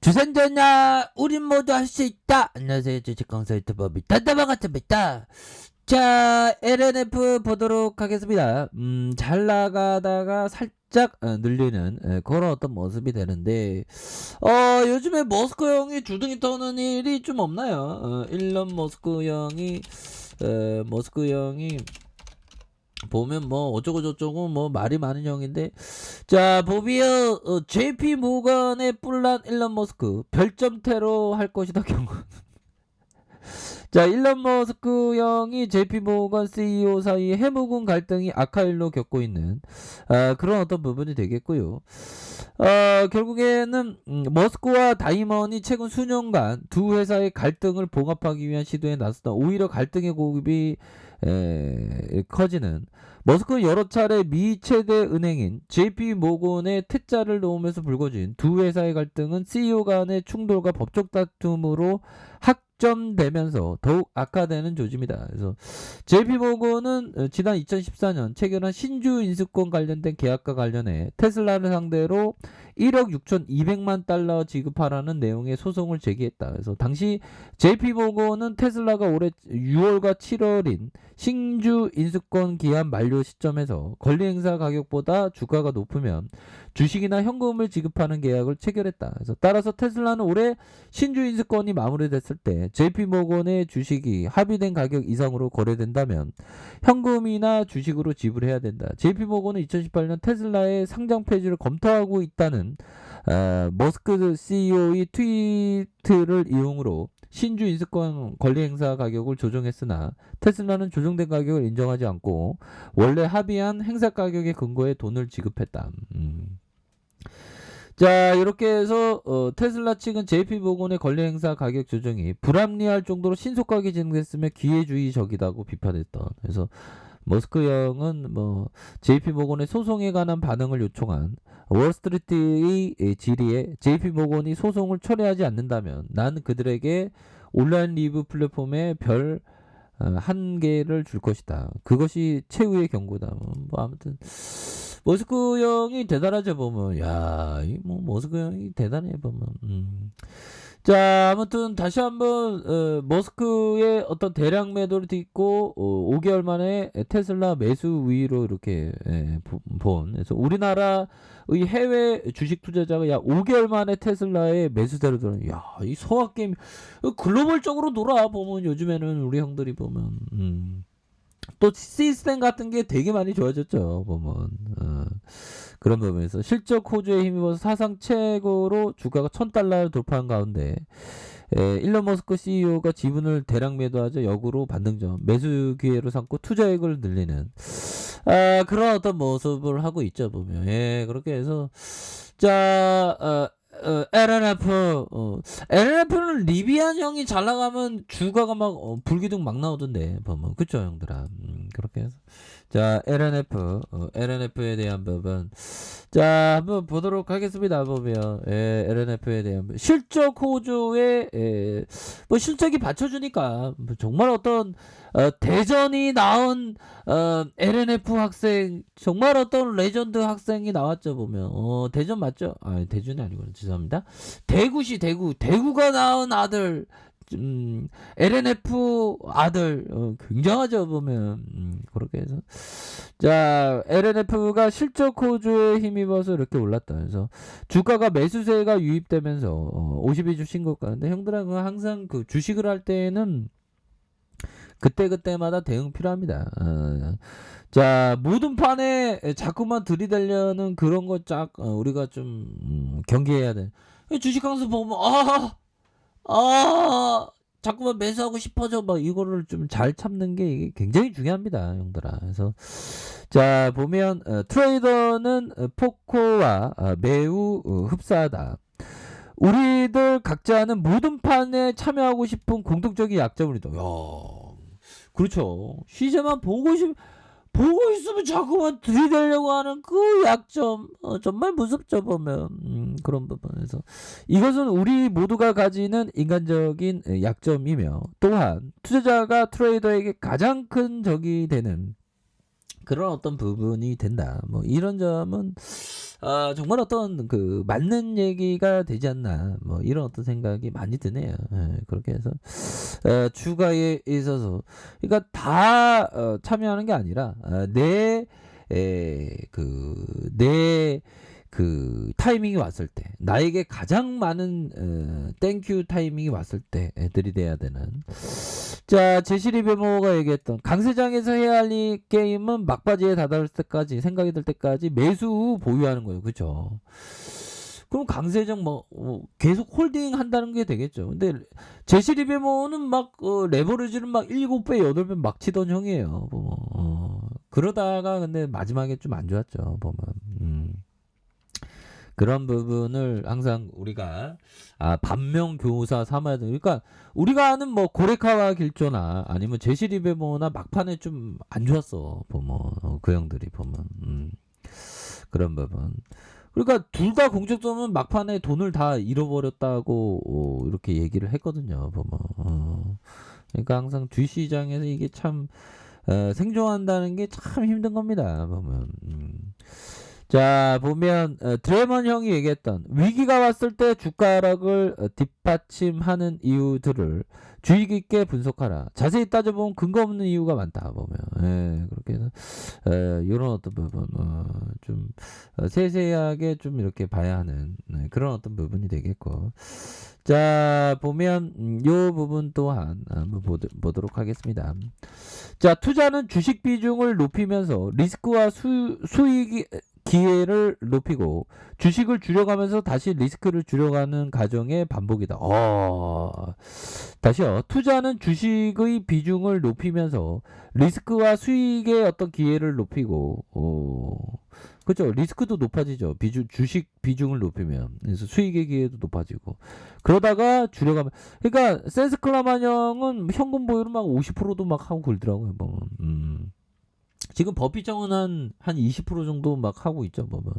주선전야 우린 모두 할 수 있다. 안녕하세요, 주식강사 유튜버 미딴다방아입니다. 자, LNF 보도록 하겠습니다. 잘 나가다가 살짝 늘리는 그런 어떤 모습이 되는데, 요즘에 머스크 형이 주둥이 터는 일이 좀 없나요? 일론 머스크 형이 보면 뭐 어쩌고 저쩌고 뭐 말이 많은 형인데, 자 보비어 JP 모건의 뿔난 일론 머스크 별점태로 할 것이다 경고. 자, 일론 머스크 형이 JP 모건 CEO 사이에 해묵은 갈등이 악화일로 겪고 있는 그런 어떤 부분이 되겠고요. 결국에는 머스크와 다이먼이 최근 수년간 두 회사의 갈등을 봉합하기 위한 시도에 나섰다. 오히려 갈등의 고급이 커지는 머스크는 여러 차례 미 최대 은행인 JP 모건의 퇴짜를 놓으면서 불거진 두 회사의 갈등은 CEO 간의 충돌과 법적 다툼으로 확전되면서 더욱 악화되는 조짐이다. 그래서 JP 모건은 지난 2014년 체결한 신주 인수권 관련된 계약과 관련해 테슬라를 상대로 1억 6,200만 달러 지급하라는 내용의 소송을 제기했다. 그래서 당시 JP 모건은 테슬라가 올해 6월과 7월인 신주 인수권 기한 만료 시점에서 권리 행사 가격보다 주가가 높으면 주식이나 현금을 지급하는 계약을 체결했다. 그래서 따라서 테슬라는 올해 신주 인수권이 마무리됐을 때 JP 모건의 주식이 합의된 가격 이상으로 거래된다면 현금이나 주식으로 지불해야 된다. JP 모건은 2018년 테슬라의 상장 폐지를 검토하고 있다는 머스크 CEO의 트위트를 이용으로 신주 인수권 권리 행사 가격을 조정했으나 테슬라는 조정된 가격을 인정하지 않고 원래 합의한 행사 가격에 근거해 돈을 지급했다. 자, 이렇게 해서 테슬라 측은 JP 모건의 권리 행사 가격 조정이 불합리할 정도로 신속하게 진행됐으며 기회주의적이다고 비판했던. 그래서 머스크 형은 뭐 JP 모건의 소송에 관한 반응을 요청한 월스트리트의 질의에 JP 모건이 소송을 철회하지 않는다면 난 그들에게 온라인 리뷰 플랫폼에 별 한 개를 줄 것이다. 그것이 최후의 경고다. 뭐 아무튼 머스크 형이 대단하죠 보면. 야, 이 뭐 머스크 형이 대단해 보면. 자, 아무튼 다시 한번 머스크의 어떤 대량 매도를 딛고 5개월 만에 테슬라 매수 우위로 이렇게 본. 그래서 우리나라의 해외 주식 투자자가 약 5개월 만에 테슬라의 매수세로 들어. 야, 이 소화 게임 글로벌적으로 돌아 보면 요즘에는 우리 형들이 보면. 또 시스템 같은 게 되게 많이 좋아졌죠 보면. 그런 부분에서 실적 호주에 힘입어서 사상 최고로 주가가 1000달러를 돌파한 가운데 일론 머스크 CEO가 지분을 대량 매도하자 역으로 반등점 매수 기회로 삼고 투자액을 늘리는 그런 어떤 모습을 하고 있죠 보면. 그렇게 해서 자 LNF는 리비안 형이 잘 나가면 주가가 막 불기둥 막 나오던데 보면. 그쵸 형들아. 그렇게 해서 자 LNF에 대한 부분 자 한번 보도록 하겠습니다. 보면 LNF에 대한 실적 호조에 뭐 실적이 받쳐주니까 뭐 정말 어떤 대전이 나온 LNF 학생 정말 어떤 레전드 학생이 나왔죠 보면. 대전 맞죠? 아 대전이 아니고 죄송합니다. 대구가 낳은 아들 LNF 아들 굉장하죠 보면. 그렇게 해서 자 LNF가 실적 호조에 힘입어서 이렇게 올랐다. 그래서 주가가 매수세가 유입되면서 52주 신고가. 근데 형들하고 항상 그 주식을 할 때에는 그때그때마다 대응 필요합니다. 자 모든 판에 자꾸만 들이대려는 그런 거 쫙 우리가 좀 경계해야 돼. 주식 강수 보면 자꾸만 매수하고 싶어져 막 이거를 좀 잘 참는 게 이게 굉장히 중요합니다 형들아. 그래서 자 보면 트레이더는 포코와 매우 흡사하다. 우리들 각자는 모든 판에 참여하고 싶은 공통적인 약점을 있다. 야, 그렇죠. 시세만 보고 있으면 자꾸만 들이대려고 하는 그 약점 정말 무섭죠 보면. 그런 부분에서 이것은 우리 모두가 가지는 인간적인 약점이며 또한 투자자가 트레이더에게 가장 큰 적이 되는 그런 어떤 부분이 된다. 뭐 이런 점은 정말 어떤 그 맞는 얘기가 되지 않나. 뭐 이런 어떤 생각이 많이 드네요. 예, 그렇게 해서 추가에 있어서 그러니까 다 참여하는 게 아니라 내 그 타이밍이 왔을 때 나에게 가장 많은 땡큐 타이밍이 왔을 때 들이대야 되는. 자, 제시리 베모가 얘기했던 강세장에서 해야 할 이 게임은 막바지에 다다를 때까지 생각이 들 때까지 매수 후 보유하는 거예요. 그죠? 그럼 강세장 뭐 계속 홀딩 한다는 게 되겠죠. 근데 제시리 베모는 막 레버리지는 막 7배 8배 막 치던 형이에요. 그러다가 근데 마지막에 좀 안 좋았죠. 보면. 그런 부분을 항상 우리가 반면교사 삼아야 돼. 그러니까 우리가 아는 뭐 고레카와 길조나 아니면 제시리베모나 막판에 좀 안 좋았어. 보면 그 형들이 보면 그런 부분. 그러니까 둘 다 공적점은 막판에 돈을 다 잃어버렸다고 이렇게 얘기를 했거든요. 보면 그러니까 항상 주시장에서 이게 참 생존한다는 게 참 힘든 겁니다. 보면. 자, 보면 드래먼 형이 얘기했던 위기가 왔을 때 주가 하락을 뒷받침하는 이유들을 주의 깊게 분석하라. 자세히 따져보면 근거 없는 이유가 많다. 보면 그렇게 해서 이런 어떤 부분 좀 세세하게 좀 이렇게 봐야 하는 그런 어떤 부분이 되겠고. 자, 보면 요 부분 또한 한번 보도록 하겠습니다. 자, 투자는 주식 비중을 높이면서 리스크와 수익이 기회를 높이고 주식을 줄여가면서 다시 리스크를 줄여가는 과정의 반복이다. 다시요. 투자는 주식의 비중을 높이면서 리스크와 수익의 어떤 기회를 높이고 그렇죠. 리스크도 높아지죠. 주식 비중을 높이면. 그래서 수익의 기회도 높아지고. 그러다가 줄여가면. 그러니까 센스클라만 형은 현금 보유를 막 50%도 막 하고 그러더라고요. 뭐. 지금 버핏정은 한 20% 정도 막 하고 있죠. 보면.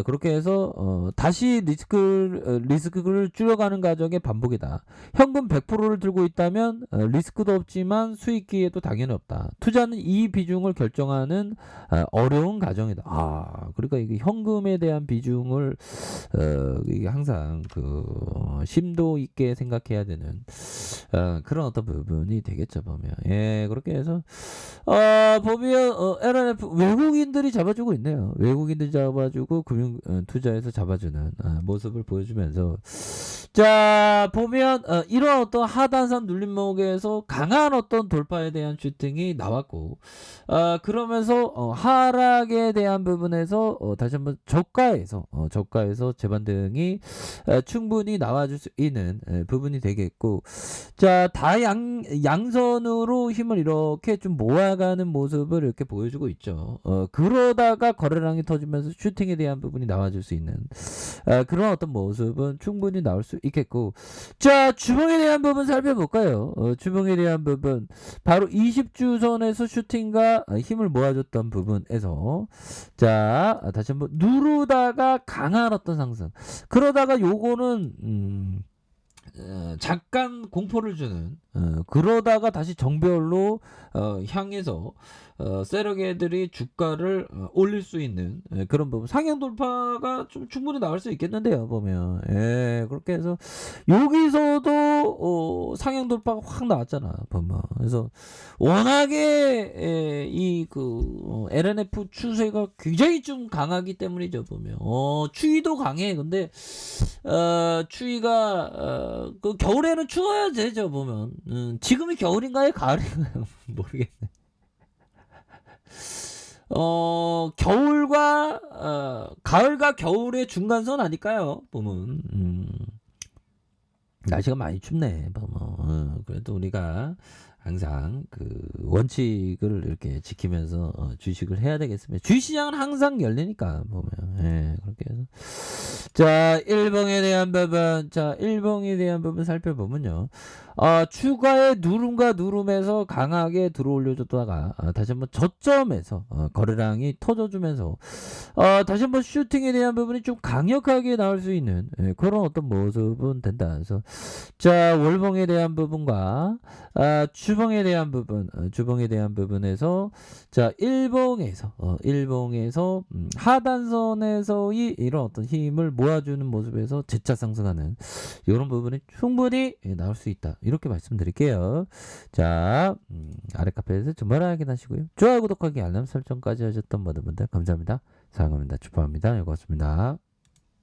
그렇게 해서 다시 리스크를 줄여가는 과정의 반복이다. 현금 100%를 들고 있다면 리스크도 없지만 수익 기회도 당연히 없다. 투자는 이 비중을 결정하는 어려운 과정이다. 그러니까 이게 현금에 대한 비중을 이게 항상 심도 있게 생각해야 되는 그런 어떤 부분이 되겠죠. 보면 그렇게 해서 보면 LNF 외국인들이 잡아주고 있네요. 외국인들이 잡아주고 금융 투자에서 잡아주는 모습을 보여주면서 자 보면 이런 어떤 하단선 눌림목에서 강한 어떤 돌파에 대한 슈팅이 나왔고 그러면서 하락에 대한 부분에서 다시 한번 저가에서 재반등이 충분히 나와줄 수 있는 부분이 되겠고 자 양선으로 힘을 이렇게 좀 모아가는 모습을 이렇게 보여주고 있죠. 그러다가 거래량이 터지면서 슈팅에 대한 부분이 나와줄 수 있는 그런 어떤 모습은 충분히 나올 수 있겠고 자 주봉에 대한 부분 살펴볼까요? 주봉에 대한 부분 바로 20주선에서 슈팅과 힘을 모아줬던 부분에서 자 다시 한번 누르다가 강한 어떤 상승 그러다가 요거는 잠깐 공포를 주는 그러다가 다시 정별로 향해서 세력애들이 주가를 올릴 수 있는 그런 부분 상향 돌파가 좀 충분히 나올 수 있겠는데요 보면 그렇게 해서 여기서도 상향 돌파가 확 나왔잖아 보면 그래서 워낙에 이 LNF 추세가 굉장히 좀 강하기 때문이죠 보면 추위도 강해 근데 추위가 겨울에는 추워야 되죠 보면 지금이 겨울인가요 가을인가요 모르겠네. 가을과 겨울의 중간선 아닐까요? 보면 날씨가 많이 춥네. 보면 그래도 우리가 항상 원칙을 이렇게 지키면서 주식을 해야 되겠습니다. 주식시장은 항상 열리니까 보면 그렇게 해서 자 일봉에 대한 부분 살펴보면요. 추가의 누름과 누름에서 강하게 들어올려줬다가 다시 한번 저점에서 거래량이 터져주면서 다시 한번 슈팅에 대한 부분이 좀 강력하게 나올 수 있는 그런 어떤 모습은 된다. 그래서 자 월봉에 대한 부분과 주봉에 대한 부분, 주봉에 대한 부분에서 자, 일봉에서 하단선에서의 이런 어떤 힘을 모아주는 모습에서 재차 상승하는 이런 부분이 충분히 나올 수 있다. 이렇게 말씀드릴게요. 자, 아래 카페에서 주말을 확인하시고요. 좋아요, 구독하기, 알람 설정까지 하셨던 모든 분들 감사합니다. 사랑합니다. 축복합니다. 고맙습니다.